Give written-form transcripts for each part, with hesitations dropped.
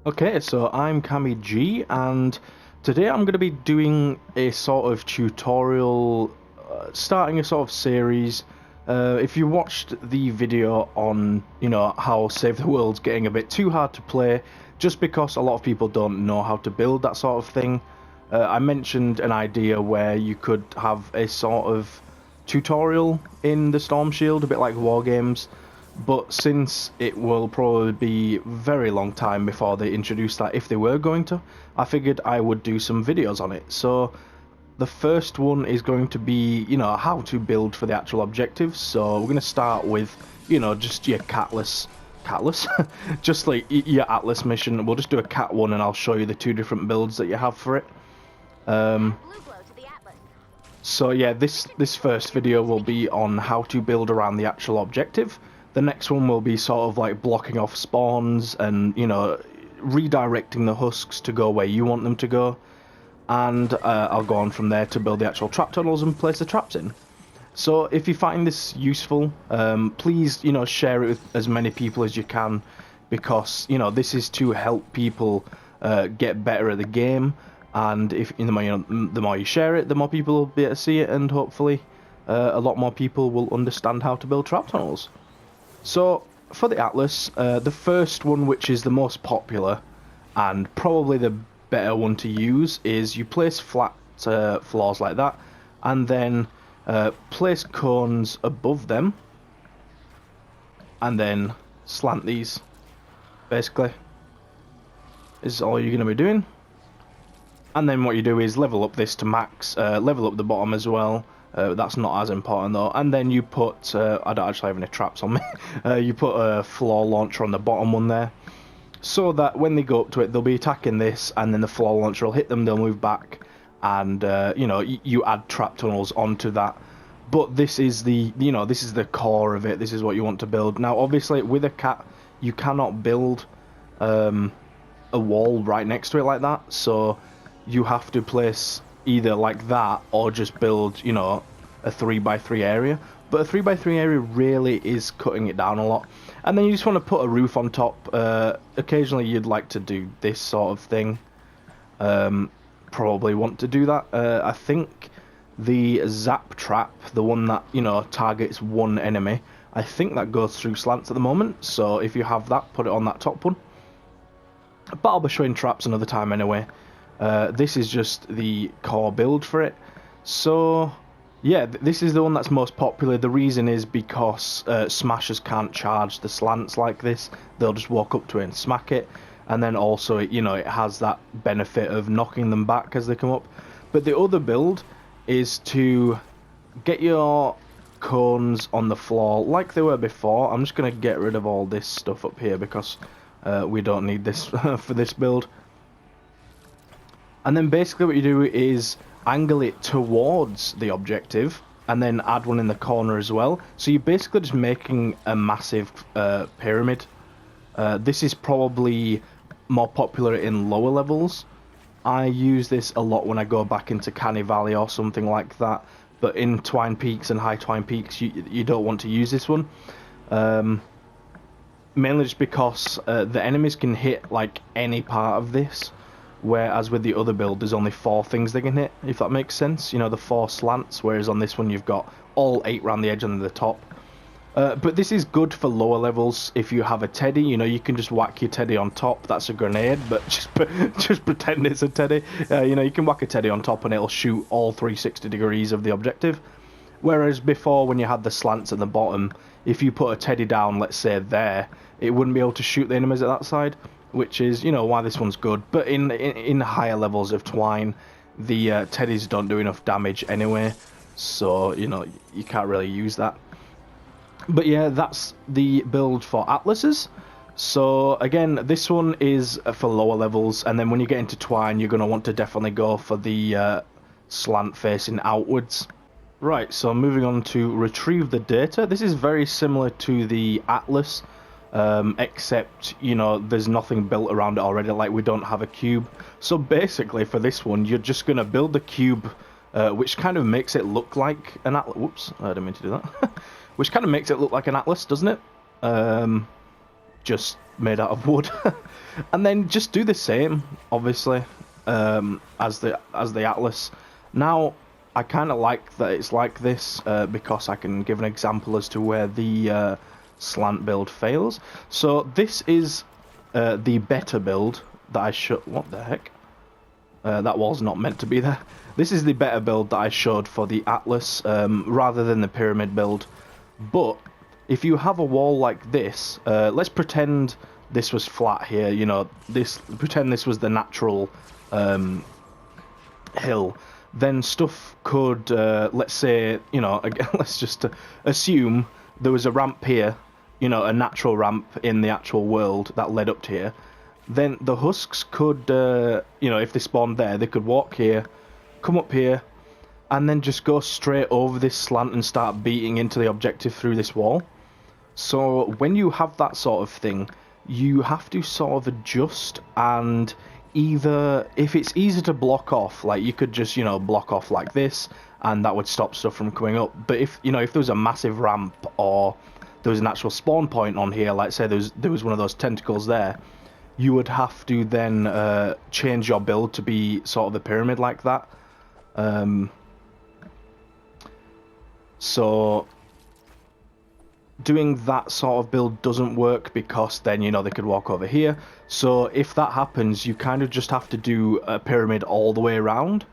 Okay, so I'm CammyG, and today I'm going to be doing a sort of tutorial, starting a sort of series. If you watched the video on, how Save the World's getting a bit too hard to play, just because a lot of people don't know how to build that sort of thing, I mentioned an idea where you could have a sort of tutorial in the Storm Shield, a bit like War Games. But since it will probably be a very long time before they introduce that, if they were going to, I figured I would do some videos on it. So the first one is going to be, how to build for the actual objectives. So we're going to start with, just your catless, just like your Atlas mission. We'll just do a cat one and I'll show you the two different builds that you have for it. So yeah, this first video will be on how to build around the actual objective. The next one will be sort of like blocking off spawns and, redirecting the husks to go where you want them to go. And I'll go on from there to build the actual trap tunnels and place the traps in. So if you find this useful, please, share it with as many people as you can, because, this is to help people get better at the game. And if the more you share it, the more people will be able to see it, and hopefully a lot more people will understand how to build trap tunnels. So, for the Atlas, the first one, which is the most popular, and probably the better one to use, is you place flat floors like that, and then place cones above them, and then slant these, basically. This is all you're going to be doing. And then what you do is level up this to max, level up the bottom as well. That's not as important though. And then you put, I don't actually have any traps on me, you put a floor launcher on the bottom one there, so that when they go up to it, they'll be attacking this, and then the floor launcher will hit them, they'll move back, and you add trap tunnels onto that. But this is the, this is the core of it, this is what you want to build. Now obviously with a cat, you cannot build a wall right next to it like that, so you have to place either like that or just build, a 3x3 area. But a 3x3 area really is cutting it down a lot. And then you just want to put a roof on top. Occasionally you'd like to do this sort of thing. Probably want to do that. I think the zap trap, the one that, targets one enemy, I think that goes through slants at the moment. So if you have that, put it on that top one. But I'll be showing traps another time anyway. This is just the core build for it. So yeah, this is the one that's most popular. The reason is because smashers can't charge the slants like this. They'll just walk up to it and smack it. And then also, it has that benefit of knocking them back as they come up. But the other build is to get your cones on the floor like they were before. I'm just going to get rid of all this stuff up here because we don't need this for this build. And then basically what you do is angle it towards the objective, and then add one in the corner as well. So you're basically just making a massive pyramid. This is probably more popular in lower levels. I use this a lot when I go back into Canny Valley or something like that. But in Twine Peaks and High Twine Peaks, you don't want to use this one. Mainly just because the enemies can hit like any part of this. Whereas with the other build, there's only 4 things they can hit, if that makes sense. The 4 slants, whereas on this one you've got all 8 around the edge and the top. But this is good for lower levels. If you have a teddy, you can just whack your teddy on top. That's a grenade, but just pretend it's a teddy. You can whack a teddy on top and it'll shoot all 360 degrees of the objective. Whereas before, when you had the slants at the bottom, if you put a teddy down, let's say there, it wouldn't be able to shoot the enemies at that side. Which is, why this one's good. But in higher levels of Twine, the teddies don't do enough damage anyway. So, you can't really use that. But yeah, that's the build for Atlases. So, again, this one is for lower levels. And then when you get into Twine, you're going to want to definitely go for the slant facing outwards. Right, so moving on to retrieve the data. This is very similar to the Atlas. Except, there's nothing built around it already, like we don't have a cube. So basically for this one, you're just going to build a cube, which kind of makes it look like an atlas. Whoops, I didn't mean to do that. Which kind of makes it look like an atlas, doesn't it? just made out of wood. And then just do the same, obviously, as the Atlas. Now, I kind of like that it's like this, because I can give an example as to where the slant build fails. So this is the better build that I showed. What the heck? That wall's not meant to be there. This is the better build that I showed for the Atlas, rather than the pyramid build. But if you have a wall like this, let's pretend this was flat here. You know, pretend this was the natural hill. Then stuff could, let's say, you know, let's just assume there was a ramp here, you know, a natural ramp in the actual world that led up to here. Then the husks could, you know, if they spawned there, they could walk here, come up here, and then just go straight over this slant and start beating into the objective through this wall. So when you have that sort of thing, you have to sort of adjust, and either, if it's easy to block off, like you could just, you know, block off like this, and that would stop stuff from coming up. But if, you know, if there was a massive ramp, or there was an actual spawn point on here, like say there was one of those tentacles there, you would have to then change your build to be sort of the pyramid like that. So doing that sort of build doesn't work, because then, you know, they could walk over here. So if that happens, you kind of just have to do a pyramid all the way around.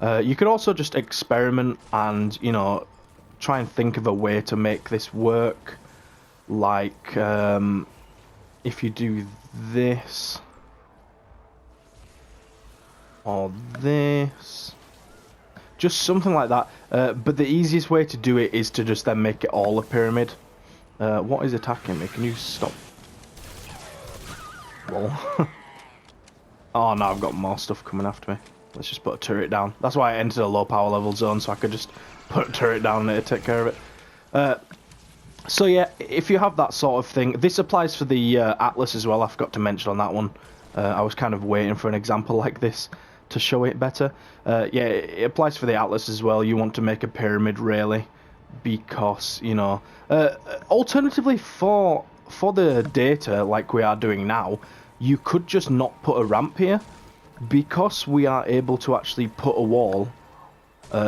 You could also just experiment and, you know, try and think of a way to make this work. Like, if you do this, or this, just something like that. But the easiest way to do it is to just then make it all a pyramid. What is attacking me? Can you stop? Lol. Oh no, I've got more stuff coming after me. Let's just put a turret down. That's why I entered a low power level zone, so I could just put a turret down there to take care of it. So yeah, if you have that sort of thing, this applies for the Atlas as well. I forgot to mention on that one. I was kind of waiting for an example like this to show it better. Yeah, it applies for the Atlas as well. You want to make a pyramid, really, because, you know, alternatively for the data like we are doing now, you could just not put a ramp here, because we are able to actually put a wall,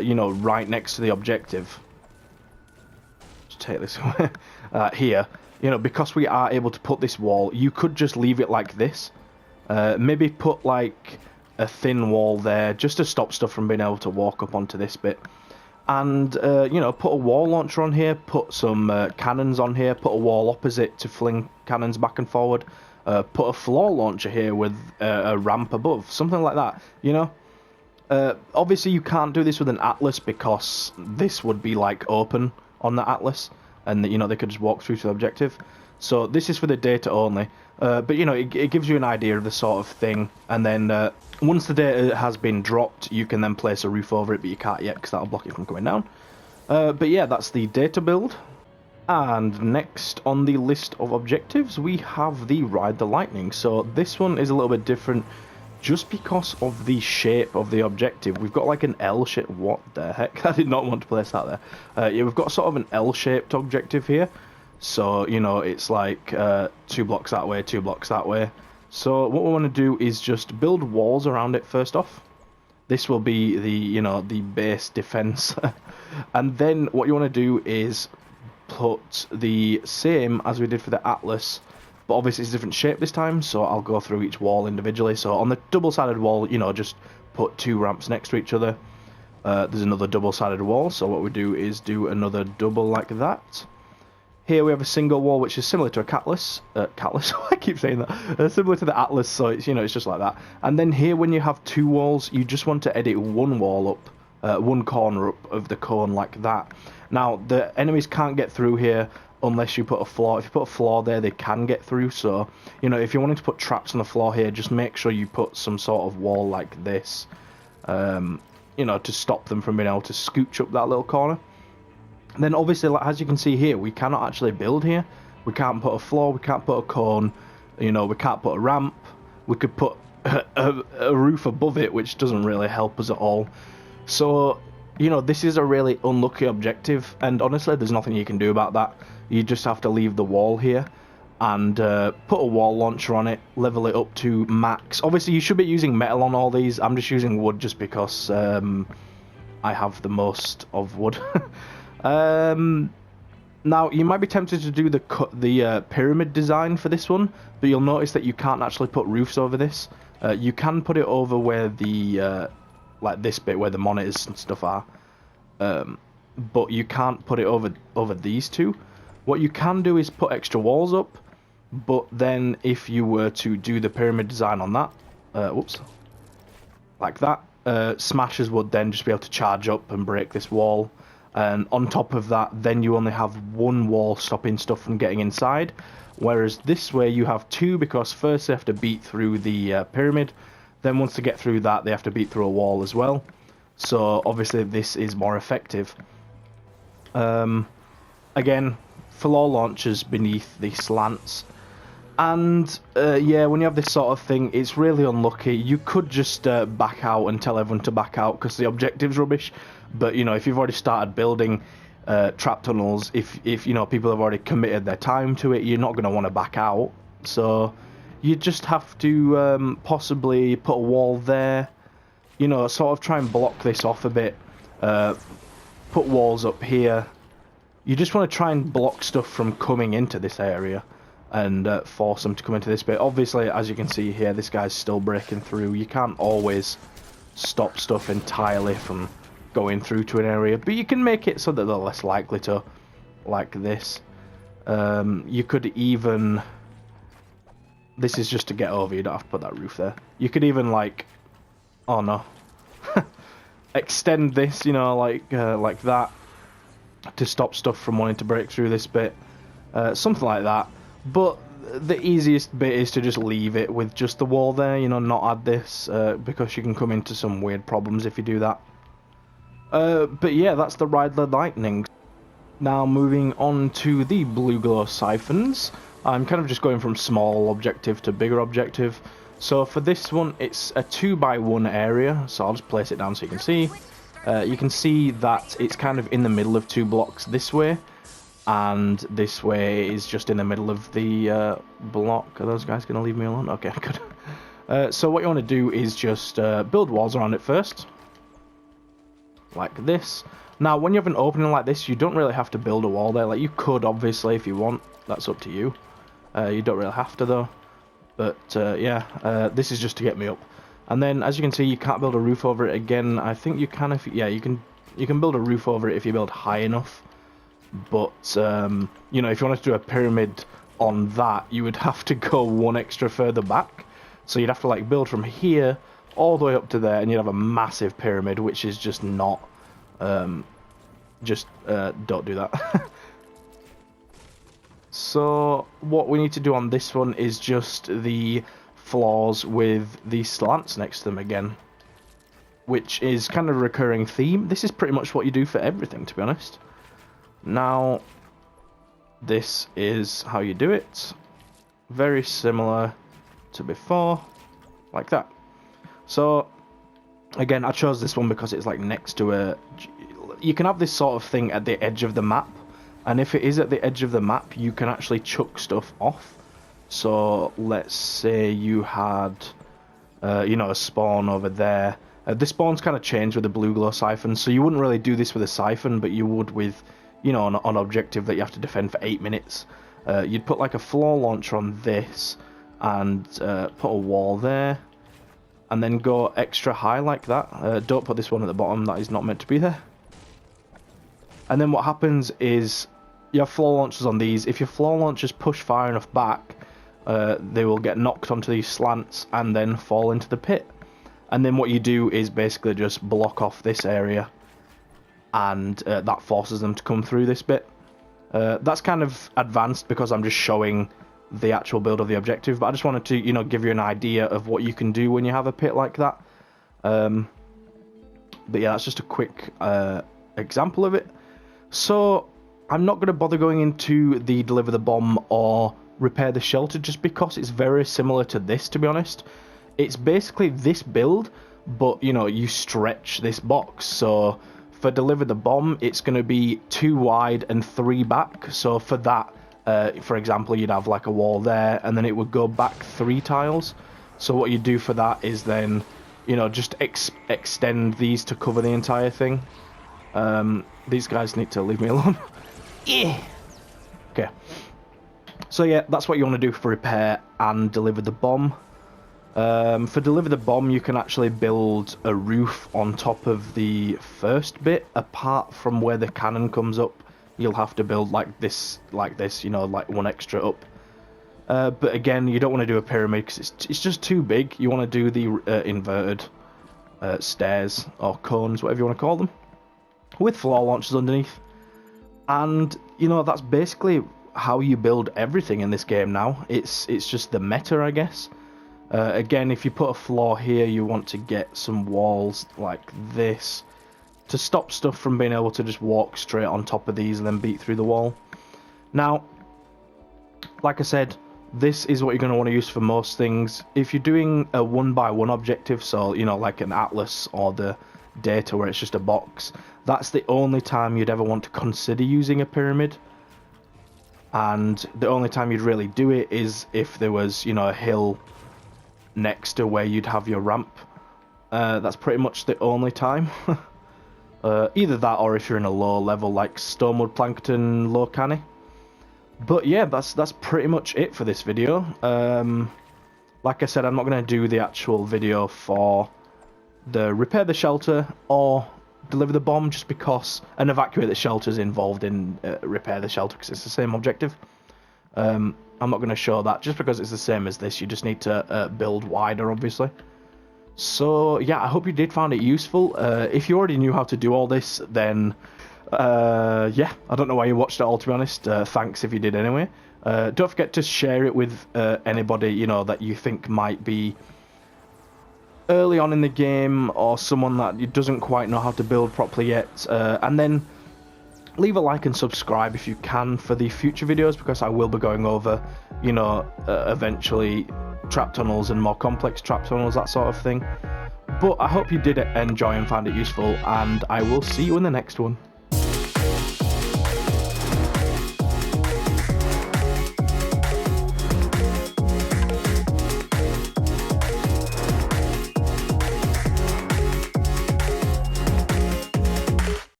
you know, right next to the objective. Take this here, you know, because we are able to put this wall, you could just leave it like this. Maybe put like a thin wall there just to stop stuff from being able to walk up onto this bit, and you know, put a wall launcher on here, put some cannons on here, put a wall opposite to fling cannons back and forward, put a floor launcher here with a ramp above, something like that, you know. Obviously you can't do this with an Atlas, because this would be like open on the Atlas, and, you know, they could just walk through to the objective. So this is for the data only, but, you know, it gives you an idea of the sort of thing. And then once the data has been dropped, you can then place a roof over it, but you can't yet because that'll block it from going down. But yeah, that's the data build. And next on the list of objectives, we have the Ride the Lightning. So this one is a little bit different, just because of the shape of the objective. We've got like an L shape. What the heck? I did not want to place that there. Yeah, we've got sort of an L-shaped objective here. So, you know, it's like 2 blocks that way, 2 blocks that way. So what we want to do is just build walls around it first off. This will be the, you know, the base defense. And then what you want to do is put the same as we did for the Atlas, but obviously it's a different shape this time, so I'll go through each wall individually. So on the double-sided wall, you know, just put 2 ramps next to each other. There's another double-sided wall, so what we do is do another double like that. Here we have a single wall, which is similar to a Catlas. I keep saying that. Similar to the Atlas, so it's, you know, it's just like that. And then here, when you have 2 walls, you just want to edit one wall up, one corner up of the cone like that. Now, the enemies can't get through here unless you put a floor. If you put a floor there, they can get through. So, you know, if you're wanting to put traps on the floor here, just make sure you put some sort of wall like this, you know, to stop them from being able to scooch up that little corner. And then obviously, like, as you can see here, we cannot actually build here. We can't put a floor, we can't put a cone, you know, we can't put a ramp. We could put a roof above it, which doesn't really help us at all. So, you know, this is a really unlucky objective, and honestly, there's nothing you can do about that. You just have to leave the wall here. and put a wall launcher on it, level it up to max. Obviously, you should be using metal on all these. I'm just using wood just because I have the most of wood. Now, you might be tempted to do the pyramid design for this one, but you'll notice that you can't actually put roofs over this. You can put it over where the, like this bit where the monitors and stuff are, but you can't put it over these two. What you can do is put extra walls up, but then if you were to do the pyramid design on that, whoops, like that, smashers would then just be able to charge up and break this wall. And on top of that, then you only have one wall stopping stuff from getting inside, whereas this way you have two, because first they have to beat through the pyramid, then once they get through that they have to beat through a wall as well. So obviously this is more effective. Again, floor launchers beneath the slants, and yeah, when you have this sort of thing, it's really unlucky. You could just back out and tell everyone to back out because the objective's rubbish. But you know, if you've already started building trap tunnels, if you know people have already committed their time to it, you're not going to want to back out. So you just have to possibly put a wall there. You know, sort of try and block this off a bit. Put walls up here. You just want to try and block stuff from coming into this area and force them to come into this bit. Obviously, as you can see here, this guy's still breaking through. You can't always stop stuff entirely from going through to an area, but you can make it so that they're less likely to, like this. You could even, this is just to get over, you don't have to put that roof there. You could even like, oh no, extend this, you know, like that, to stop stuff from wanting to break through this bit, something like that. But the easiest bit is to just leave it with just the wall there, you know, not add this, because you can come into some weird problems if you do that. But yeah, that's the Riddler Lightning. Now moving on to the blue glow siphons. I'm kind of just going from small objective to bigger objective. So for this one, it's a 2x1 area, so I'll just place it down so you can see. You can see that it's kind of in the middle of two blocks this way, and this way is just in the middle of the block. Are those guys going to leave me alone? Okay, good. So what you want to do is just build walls around it first, like this. Now, when you have an opening like this, you don't really have to build a wall there. Like, you could, obviously, if you want. That's up to you. You don't really have to, though. But, yeah, this is just to get me up. And then, as you can see, you can't build a roof over it again. I think you can if... Yeah, you can build a roof over it if you build high enough. But, you know, if you wanted to do a pyramid on that, you would have to go one extra further back. So you'd have to, like, build from here all the way up to there, and you'd have a massive pyramid, which is just not... don't do that. So what we need to do on this one is just the floors with the slants next to them again, which is kind of a recurring theme. This is pretty much what you do for everything, to be honest. Now, this is how you do it. Very similar to before, like that. So again, I chose this one because it's like next to a... You can have this sort of thing at the edge of the map, and if it is at the edge of the map, you can actually chuck stuff off. So let's say you had, you know, a spawn over there. This spawn's kind of changed with the blue glow siphon, so you wouldn't really do this with a siphon, but you would with, you know, an objective that you have to defend for 8 minutes. You'd put like a floor launcher on this, and put a wall there, and then go extra high like that. Don't put this one at the bottom, that is not meant to be there. And then what happens is you have floor launchers on these. If your floor launchers push far enough back, they will get knocked onto these slants and then fall into the pit. And then what you do is basically just block off this area, and that forces them to come through this bit. That's kind of advanced because I'm just showing the actual build of the objective, but I just wanted to, you know, give you an idea of what you can do when you have a pit like that. But yeah, that's just a quick example of it. So I'm not going to bother going into the deliver the bomb or repair the shelter, just because it's very similar to this, to be honest. It's basically this build, but, you know, you stretch this box. So for deliver the bomb, it's going to be 2 wide and 3 back. So for that, For example, you'd have like a wall there, and then it would go back 3 tiles. So what you do for that is then, you know, just extend these to cover the entire thing. These guys need to leave me alone. Yeah. Okay. So yeah, that's what you want to do for repair and deliver the bomb. For deliver the bomb, you can actually build a roof on top of the first bit. Apart from where the cannon comes up, you'll have to build like this, you know, like 1 extra up. But again, you don't want to do a pyramid because it's just too big. You want to do the inverted stairs or cones, whatever you want to call them, with floor launchers underneath. And you know, that's basically how you build everything in this game now. It's just the meta, I guess. Again, if you put a floor here, you want to get some walls like this to stop stuff from being able to just walk straight on top of these and then beat through the wall. Now, like I said, this is what you're going to want to use for most things. If you're doing a 1x1 objective, so, you know, like an atlas or the data where it's just a box, that's the only time you'd ever want to consider using a pyramid. And the only time you'd really do it is if there was, you know, a hill next to where you'd have your ramp. That's pretty much the only time. Either that or if you're in a low level like Stonewood Plankton, Low Canny. But yeah, that's pretty much it for this video. Like I said, I'm not going to do the actual video for the repair the shelter or deliver the bomb, just because, and evacuate the shelter is involved in repair the shelter because it's the same objective. I'm not going to show that just because it's the same as this. You just need to build wider, obviously. So yeah, I hope you did find it useful. If you already knew how to do all this, then yeah, I don't know why you watched it all, to be honest. Thanks if you did anyway. Don't forget to share it with anybody, you know, that you think might be early on in the game, or someone that doesn't quite know how to build properly yet. And then leave a like and subscribe if you can for the future videos, because I will be going over, you know, eventually trap tunnels and more complex trap tunnels, that sort of thing. But I hope you did enjoy and found it useful, and I will see you in the next one.